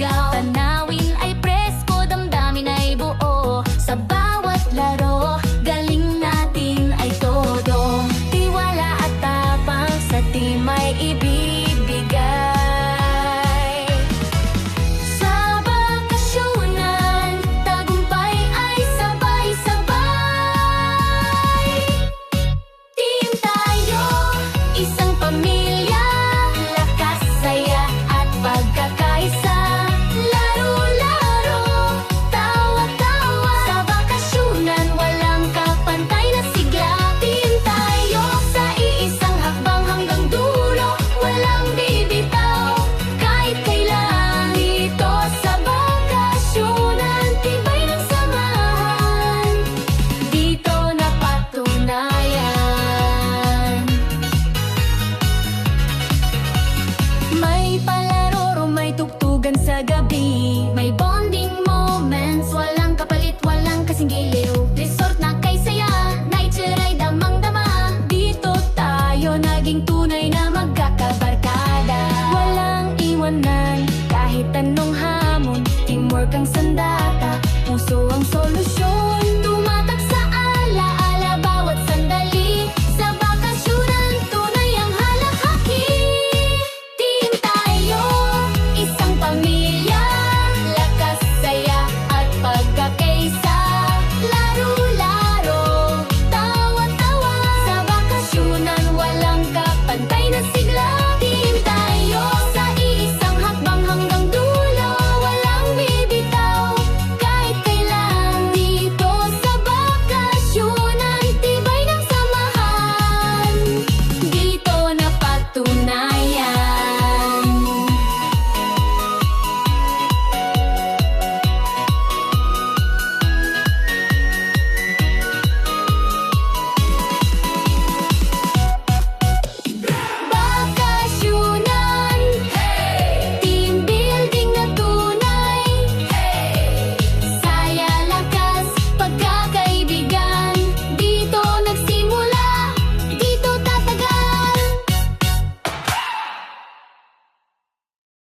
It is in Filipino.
sigaw. Tanawin ay presko, damdamin ay buo. Sa bawat laro, galing natin ay todo. Tiwala at tapang sa team ay ibibigay. Sa bakasyonan, tagumpay ay sabay-sabay. Team tayo, isang pamilya, lakas, saya at pagkakaisa. Laro-laro, tawa-tawa. Sa bakasyonan, walang kapantay na sigla. Team tayo, sa iisang hakbang hanggang dulo. Walang bibitaw, kahit kailan. Dito sa bakasyonan, tibay ng samahan. Dito napatunayan. May palaro, may tugtugan sa gabi. May bonding moments, walang kapalit, walang kasing giliw. Resort na kay saya, nature ay damang-dama. Dito tayo naging tunay na magkakabarkada. Walang iwanan, kahit anong hamon. Teamwork ang sandata, puso ang solusyon.